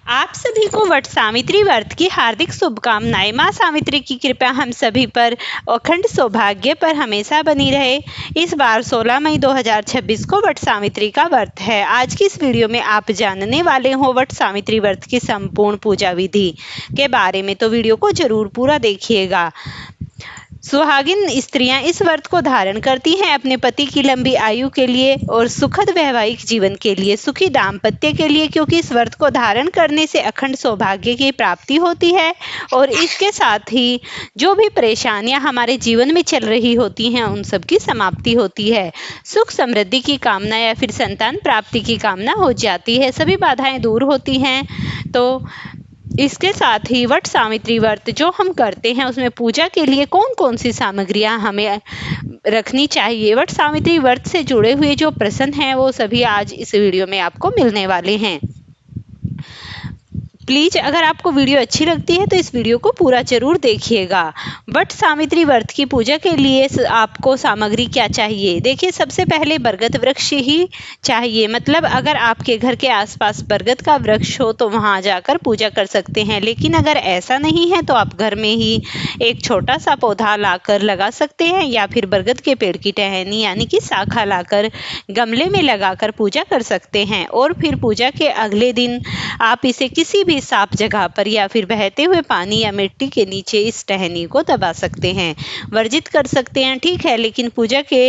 आप सभी को वट सावित्री व्रत की हार्दिक शुभकामनाएं। मां सावित्री की कृपा हम सभी पर अखंड सौभाग्य पर हमेशा बनी रहे। इस बार 16 मई 2026 को वट सावित्री का व्रत है। आज की इस वीडियो में आप जानने वाले हो वट सावित्री व्रत की संपूर्ण पूजा विधि के बारे में, तो वीडियो को जरूर पूरा देखिएगा। सुहागिन स्त्रियां इस व्रत को धारण करती हैं अपने पति की लंबी आयु के लिए और सुखद वैवाहिक जीवन के लिए, सुखी दाम्पत्य के लिए, क्योंकि इस व्रत को धारण करने से अखंड सौभाग्य की प्राप्ति होती है और इसके साथ ही जो भी परेशानियां हमारे जीवन में चल रही होती हैं उन सब की समाप्ति होती है। सुख समृद्धि की कामना या फिर संतान प्राप्ति की कामना हो जाती है, सभी बाधाएं दूर होती हैं। तो इसके साथ ही वट सावित्री व्रत जो हम करते हैं उसमें पूजा के लिए कौन कौन सी सामग्रियां हमें रखनी चाहिए, वट सावित्री व्रत से जुड़े हुए जो प्रश्न हैं वो सभी आज इस वीडियो में आपको मिलने वाले हैं। प्लीज अगर आपको वीडियो अच्छी लगती है तो इस वीडियो को पूरा जरूर देखिएगा। वट सावित्री व्रत की पूजा के लिए आपको सामग्री क्या चाहिए? देखिए, सबसे पहले बरगद वृक्ष ही चाहिए। मतलब अगर आपके घर के आसपास बरगद का वृक्ष हो तो वहां जाकर पूजा कर सकते हैं, लेकिन अगर ऐसा नहीं है तो आप घर में ही एक छोटा सा पौधा लाकर लगा सकते हैं या फिर बरगद के पेड़ की टहनी यानी कि शाखा लाकर गमले में लगाकर पूजा कर सकते हैं। और फिर पूजा के अगले दिन आप इसे किसी भी साफ जगह पर या फिर बहते हुए पानी या मिट्टी के नीचे इस टहनी को दबा सकते हैं, वर्जित कर सकते हैं, ठीक है। लेकिन पूजा के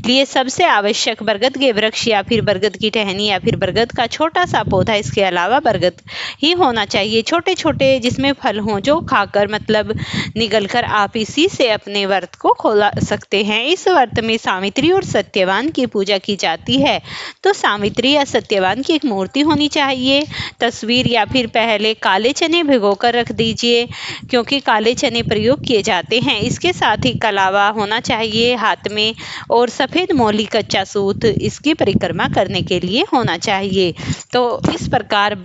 लिए सबसे आवश्यक बरगद के वृक्ष या फिर बरगद की टहनी या फिर बरगद का छोटा सा पौधा, इसके अलावा बरगद ही होना चाहिए, छोटे छोटे जिसमें फल हों, जो खाकर मतलब निगलकर आप इसी से अपने व्रत को खोला सकते हैं। इस व्रत में सावित्री और सत्यवान की पूजा की जाती है। तो सावित्री या सत्यवान की एक मूर्ति होनी चाहिए, तस्वीर, या फिर पहले काले चने भिगोकर रख दीजिए क्योंकि काले चने प्रयोग किए जाते हैं। इसके साथ ही कलावा होना चाहिए हाथ में और सफेद मौली कच्चा सूत इसकी परिक्रमा करने के लिए होना चाहिए। तो इस प्रकार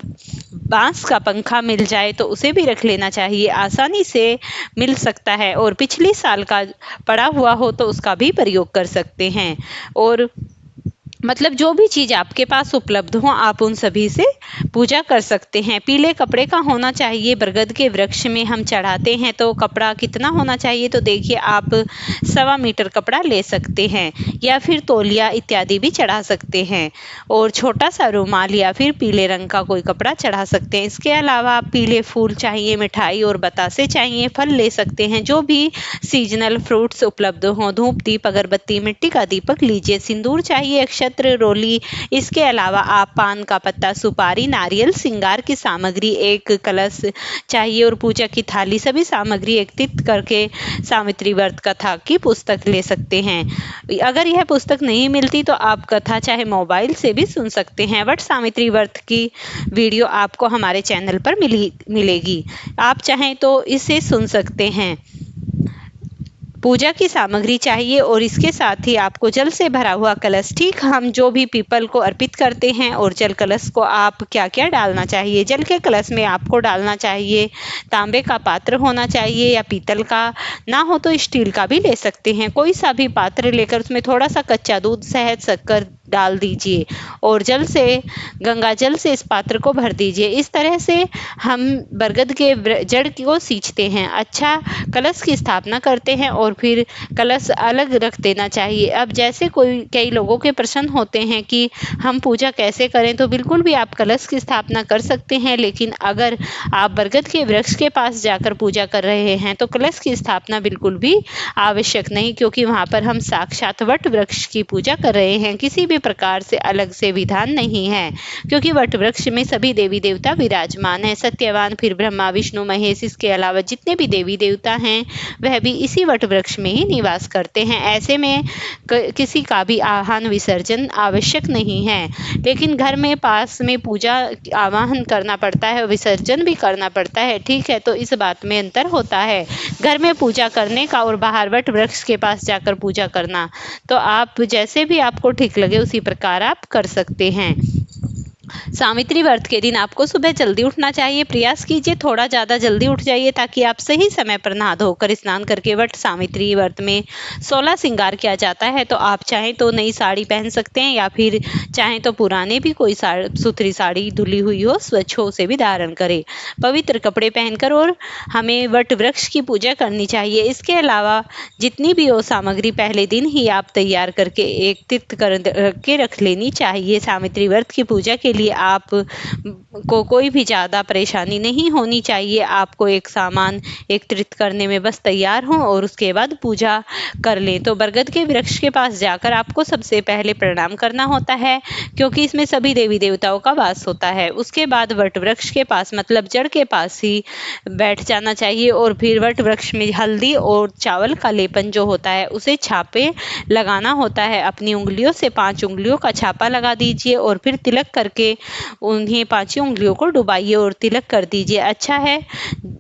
बांस का पंखा मिल जाए तो उसे भी रख लेना चाहिए, आसानी से मिल सकता है। और पिछले साल का पड़ा हुआ हो तो उसका भी प्रयोग कर सकते हैं। और मतलब जो भी चीज़ आपके पास उपलब्ध हो आप उन सभी से पूजा कर सकते हैं। पीले कपड़े का होना चाहिए। बरगद के वृक्ष में हम चढ़ाते हैं तो कपड़ा कितना होना चाहिए? तो देखिए, आप 1.25 मीटर कपड़ा ले सकते हैं या फिर तौलिया इत्यादि भी चढ़ा सकते हैं। और छोटा सा रुमाल या फिर पीले रंग का कोई कपड़ा चढ़ा सकते हैं। इसके अलावा पीले फूल चाहिए, मिठाई और बतासे चाहिए, फल ले सकते हैं, जो भी सीजनल फ्रूट्स उपलब्ध हों, धूप, दीप, अगरबत्ती, मिट्टी का दीपक लीजिए, सिंदूर चाहिए, अक्षत, रोली। इसके अलावा आप पान का पत्ता, सुपारी, नारियल, श्रृंगार की सामग्री, एक कलश चाहिए और पूजा की थाली, सभी सामग्री एकत्रित करके सावित्री व्रत कथा की पुस्तक ले सकते हैं। अगर यह पुस्तक नहीं मिलती तो आप कथा चाहे मोबाइल से भी सुन सकते हैं। वट सावित्री व्रत की वीडियो आपको हमारे चैनल पर मिलेगी, आप चाहें तो इसे सुन सकते हैं। पूजा की सामग्री चाहिए और इसके साथ ही आपको जल से भरा हुआ कलश, ठीक हम जो भी पीपल को अर्पित करते हैं। और जल कलश को आप क्या क्या डालना चाहिए? जल के कलश में आपको डालना चाहिए तांबे का पात्र होना चाहिए या पीतल का, ना हो तो स्टील का भी ले सकते हैं। कोई सा भी पात्र लेकर उसमें थोड़ा सा कच्चा दूध, शहद, शक्कर डाल दीजिए और गंगा जल से इस पात्र को भर दीजिए। इस तरह से हम बरगद के जड़ को सींचते हैं, अच्छा कलश की स्थापना करते हैं और फिर कलश अलग रख देना चाहिए। अब जैसे कई लोगों के प्रश्न होते हैं कि हम पूजा कैसे करें, तो बिल्कुल भी आप कलश की स्थापना कर सकते हैं, लेकिन अगर आप बरगद के वृक्ष के पास जाकर पूजा कर रहे हैं तो कलश की स्थापना बिल्कुल भी आवश्यक नहीं, क्योंकि वहां पर हम साक्षात वट वृक्ष की पूजा कर रहे हैं। किसी भी प्रकार से अलग से विधान नहीं है, क्योंकि वट वृक्ष में सभी देवी देवता विराजमान है। सत्यवान, फिर ब्रह्मा, विष्णु, महेश, इसके अलावा जितने भी देवी देवता हैं वह भी इसी वट वृक्ष में ही निवास करते हैं। ऐसे में किसी का भी आह्वान विसर्जन आवश्यक नहीं है, लेकिन घर में पास में पूजा आवाहन करना पड़ता है, विसर्जन भी करना पड़ता है, ठीक है। तो इस बात में अंतर होता है घर में पूजा करने का और बाहर वट वृक्ष के पास जाकर पूजा करना। तो आप जैसे भी आपको ठीक लगे उसी प्रकार आप कर सकते हैं। सावित्री व्रत के दिन आपको सुबह जल्दी उठना चाहिए। प्रयास कीजिए थोड़ा ज़्यादा जल्दी उठ जाइए ताकि आप सही समय पर नहा धोकर स्नान करके वट सावित्री व्रत में 16 श्रृंगार किया जाता है। तो आप चाहें तो नई साड़ी पहन सकते हैं या फिर चाहें तो पुराने भी कोई सुथरी साड़ी धुली हुई हो, स्वच्छ हो, उसे भी धारण करें। पवित्र कपड़े पहनकर और हमें वट वृक्ष की पूजा करनी चाहिए। इसके अलावा जितनी भी हो सामग्री पहले दिन ही आप तैयार करके एकत्रित करके रख लेनी चाहिए। सावित्री व्रत की पूजा के लिए आप को कोई भी ज़्यादा परेशानी नहीं होनी चाहिए। आपको एक सामान एकत्रित करने में बस तैयार हो और उसके बाद पूजा कर लें। तो बरगद के वृक्ष के पास जाकर आपको सबसे पहले प्रणाम करना होता है क्योंकि इसमें सभी देवी देवताओं का वास होता है। उसके बाद वट वृक्ष के पास मतलब जड़ के पास ही बैठ जाना चाहिए और फिर वट वृक्ष में हल्दी और चावल का लेपन जो होता है उसे छापे लगाना होता है। अपनी उंगलियों से 5 उंगलियों का छापा लगा दीजिए और फिर तिलक करके उन्हें 5 उंगलियों को डुबाइए और तिलक कर दीजिए। अच्छा है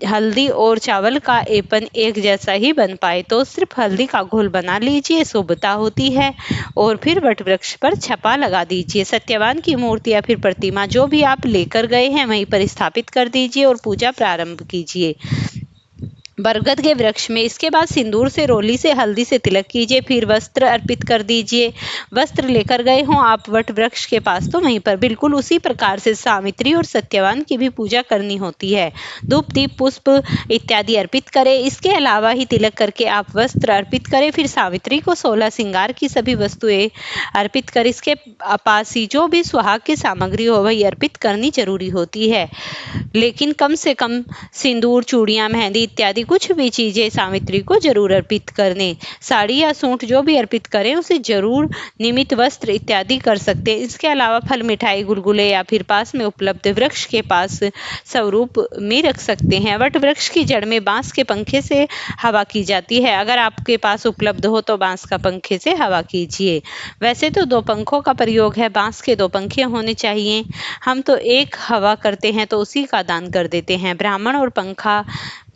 हल्दी और चावल का लेपन एक जैसा ही बन पाए तो सिर्फ हल्दी का घोल बना लीजिए, शुभता होती है। और फिर वट वृक्ष पर छपा लगा दीजिए। सत्यवान की मूर्ति या फिर प्रतिमा जो भी आप लेकर गए हैं वहीं पर स्थापित कर दीजिए और पूजा प्रारंभ कीजिए बरगद के वृक्ष में। इसके बाद सिंदूर से रोली से हल्दी से तिलक कीजिए, फिर वस्त्र अर्पित कर दीजिए। वस्त्र लेकर गए हों आप वट वृक्ष के पास तो वहीं पर बिल्कुल उसी प्रकार से सावित्री और सत्यवान की भी पूजा करनी होती है। धूप दीप पुष्प इत्यादि अर्पित करें। इसके अलावा ही तिलक करके आप वस्त्र अर्पित करें। फिर सावित्री को 16 श्रृंगार की सभी वस्तुएं अर्पित कर इसके पास ही जो भी सुहाग की सामग्री हो वही अर्पित करनी जरूरी होती है। लेकिन कम से कम सिंदूर, चूड़ियां, मेहंदी इत्यादि कुछ भी चीजें सावित्री को जरूर अर्पित करने। साड़ी या सूट जो भी अर्पित करें उसे जरूर निमित वस्त्र इत्यादि कर सकते हैं। इसके अलावा फल, मिठाई, गुलगुले या फिर पास में उपलब्ध वृक्ष के पास स्वरूप में रख सकते हैं। वट वृक्ष की जड़ में बांस के पंखे से हवा की जाती है। अगर आपके पास उपलब्ध हो तो बांस का पंखे से हवा कीजिए। वैसे तो 2 पंखों का प्रयोग है, बांस के 2 पंखे होने चाहिए। हम तो एक हवा करते हैं तो उसी का दान कर देते हैं। ब्राह्मण और पंखा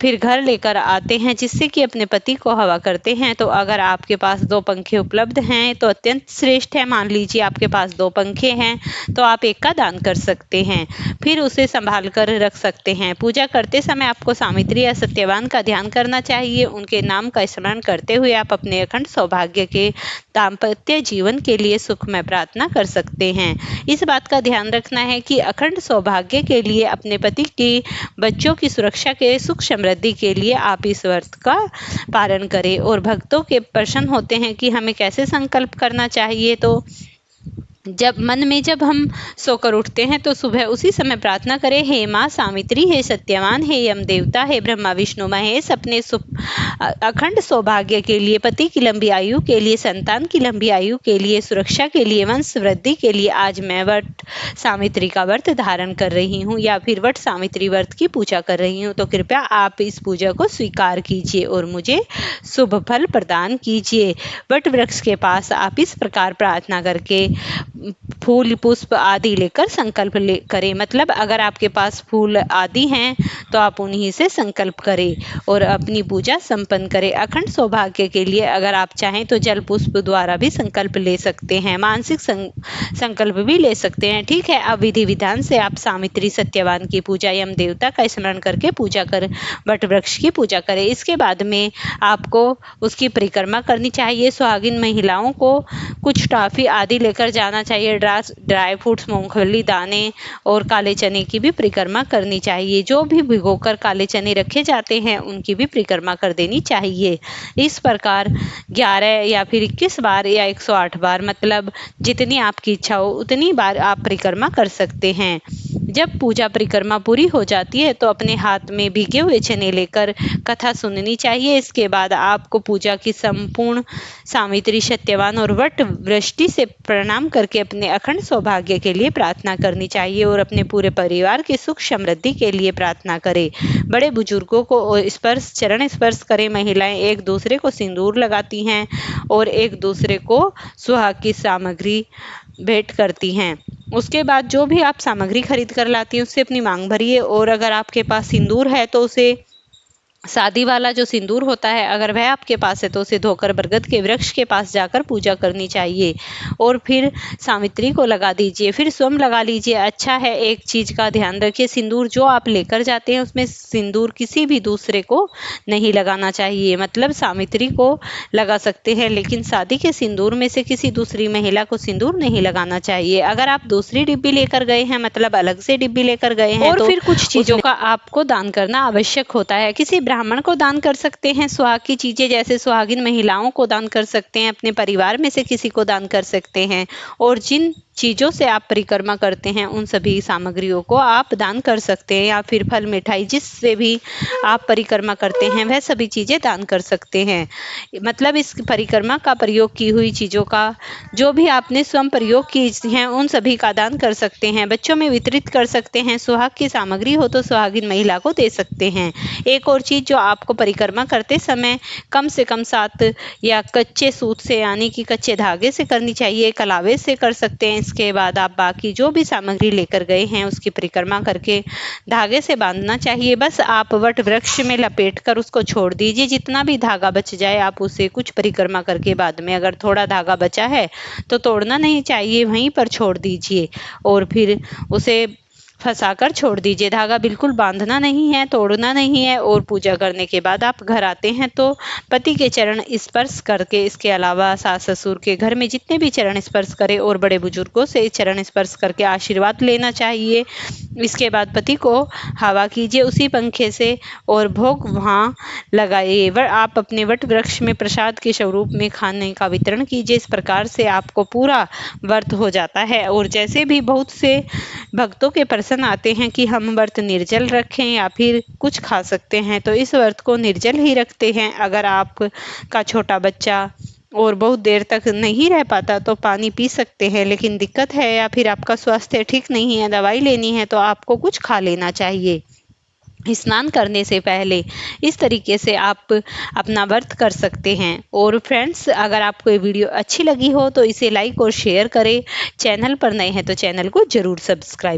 फिर घर लेकर आते हैं जिससे कि अपने पति को हवा करते हैं। तो अगर आपके पास 2 पंखे उपलब्ध हैं तो अत्यंत श्रेष्ठ है। मान लीजिए आपके पास 2 पंखे हैं तो आप एक का दान कर सकते हैं, फिर उसे संभाल कर रख सकते हैं। पूजा करते समय आपको सावित्री या सत्यवान का ध्यान करना चाहिए। उनके नाम का स्मरण करते हुए आप अपने अखंड सौभाग्य के दाम्पत्य जीवन के लिए सुखमय प्रार्थना कर सकते हैं। इस बात का ध्यान रखना है कि अखंड सौभाग्य के लिए, अपने पति की, बच्चों की सुरक्षा के, सुख समृद्धि के लिए आप इस व्रत का पालन करें। और भक्तों के प्रश्न होते हैं कि हमें कैसे संकल्प करना चाहिए। तो जब हम सोकर उठते हैं तो सुबह उसी समय प्रार्थना करें, हे माँ सावित्री, हे सत्यवान, हे यम देवता, हे ब्रह्मा विष्णु महेश, अपने अखंड सौभाग्य के लिए, पति की लंबी आयु के लिए, संतान की लंबी आयु के लिए, सुरक्षा के लिए, वंश वृद्धि के लिए आज मैं वट सावित्री का व्रत धारण कर रही हूँ या फिर वट सावित्री व्रत की पूजा कर रही हूँ। तो कृपया आप इस पूजा को स्वीकार कीजिए और मुझे शुभ फल प्रदान कीजिए। वट वृक्ष के पास आप इस प्रकार प्रार्थना करके फूल, पुष्प आदि लेकर संकल्प करें। मतलब अगर आपके पास फूल आदि हैं तो आप उन्हीं से संकल्प करें और अपनी पूजा संपन्न करें। अखंड सौभाग्य के लिए अगर आप चाहें तो जल पुष्प द्वारा भी संकल्प ले सकते हैं, मानसिक संकल्प भी ले सकते हैं। ठीक है, अब विधि विधान से आप सावित्री, सत्यवान की पूजा, यम देवता का स्मरण करके पूजा कर वट वृक्ष की पूजा करें। इसके बाद में आपको उसकी परिक्रमा करनी चाहिए। सुहागिन महिलाओं को कुछ टॉफी आदि लेकर जाना चाहिए। ड्राई फ्रूट्स, मूंगफली दाने और काले चने की भी परिक्रमा करनी चाहिए। जो भी भिगोकर काले चने रखे जाते हैं उनकी भी परिक्रमा कर देनी चाहिए। इस प्रकार 11 या फिर 21 बार या 108 बार, मतलब जितनी आपकी इच्छा हो उतनी बार आप परिक्रमा कर सकते हैं। जब पूजा परिक्रमा पूरी हो जाती है तो अपने हाथ में भीगे हुए चने लेकर कथा सुननी चाहिए। इसके बाद आपको पूजा की संपूर्ण सावित्री, सत्यवान और वट वृष्टि से प्रणाम करके अपने अखंड सौभाग्य के लिए प्रार्थना करनी चाहिए और अपने पूरे परिवार की सुख समृद्धि के लिए प्रार्थना करें। बड़े बुजुर्गों को स्पर्श, चरण स्पर्श करें। महिलाएं एक दूसरे को सिंदूर लगाती हैं और एक दूसरे को सुहाग की सामग्री भेंट करती हैं। उसके बाद जो भी आप सामग्री खरीद कर लाती हैं उससे अपनी मांग भरिए और अगर आपके पास सिंदूर है तो उसे शादी वाला जो सिंदूर होता है, अगर वह आपके पास है तो उसे धोकर बरगद के वृक्ष के पास जाकर पूजा करनी चाहिए और फिर सावित्री को लगा दीजिए, फिर स्वयं लगा लीजिए। अच्छा है, एक चीज का ध्यान रखिए, सिंदूर जो आप लेकर जाते हैं उसमें सिंदूर किसी भी दूसरे को नहीं लगाना चाहिए। मतलब सावित्री को लगा सकते हैं, लेकिन शादी के सिंदूर में से किसी दूसरी महिला को सिंदूर नहीं लगाना चाहिए। अगर आप दूसरी डिब्बी लेकर गए हैं, मतलब अलग से डिब्बी लेकर गए हैं, और फिर कुछ चीजों का आपको दान करना आवश्यक होता है। किसी ब्राह्मण को दान कर सकते हैं, सुहाग की चीजें जैसे सुहागिन महिलाओं को दान कर सकते हैं, अपने परिवार में से किसी को दान कर सकते हैं, और जिन चीजों से आप परिक्रमा करते हैं उन सभी सामग्रियों को आप दान कर सकते हैं, या फिर फल मिठाई जिससे भी आप परिक्रमा करते हैं वह सभी चीजें दान कर सकते हैं। मतलब इस परिक्रमा का प्रयोग की हुई चीजों का जो भी आपने स्वयं प्रयोग की हैं उन सभी का दान कर सकते हैं, बच्चों में वितरित कर सकते हैं, सुहाग की सामग्री हो तो सुहागिन महिला को दे सकते हैं। एक और चीज जो आपको परिक्रमा करते समय कम से कम 7 या कच्चे सूत से यानी कि कच्चे धागे से करनी चाहिए, कलावे से कर सकते हैं। इसके बाद आप बाकी जो भी सामग्री लेकर गए हैं उसकी परिक्रमा करके धागे से बांधना चाहिए। बस आप वट वृक्ष में लपेट कर उसको छोड़ दीजिए, जितना भी धागा बच जाए आप उसे कुछ परिक्रमा करके बाद में अगर थोड़ा धागा बचा है तो तोड़ना नहीं चाहिए, वहीं पर छोड़ दीजिए और फिर उसे फंसाकर छोड़ दीजिए। धागा बिल्कुल बांधना नहीं है, तोड़ना नहीं है। और पूजा करने के बाद आप घर आते हैं तो पति के चरण स्पर्श करके, इसके अलावा सास ससुर के घर में जितने भी चरण स्पर्श करें और बड़े बुजुर्गों से चरण स्पर्श करके आशीर्वाद लेना चाहिए। इसके बाद पति को हवा कीजिए उसी पंखे से और भोग वहाँ लगाइए। आप अपने वट वृक्ष में प्रसाद के स्वरूप में खाने का वितरण कीजिए। इस प्रकार से आपको पूरा व्रत हो जाता है। और जैसे भी बहुत से भक्तों के प्रश्न आते हैं कि हम व्रत निर्जल रखें या फिर कुछ खा सकते हैं, तो इस व्रत को निर्जल ही रखते हैं। अगर आपका छोटा बच्चा और बहुत देर तक नहीं रह पाता तो पानी पी सकते हैं, लेकिन दिक्कत है या फिर आपका स्वास्थ्य ठीक नहीं है, दवाई लेनी है, तो आपको कुछ खा लेना चाहिए। स्नान करने से पहले इस तरीके से आप अपना व्रत कर सकते हैं। और फ्रेंड्स, अगर आपको ये वीडियो अच्छी लगी हो तो इसे लाइक और शेयर करें। चैनल पर नए हैं तो चैनल को जरूर सब्सक्राइब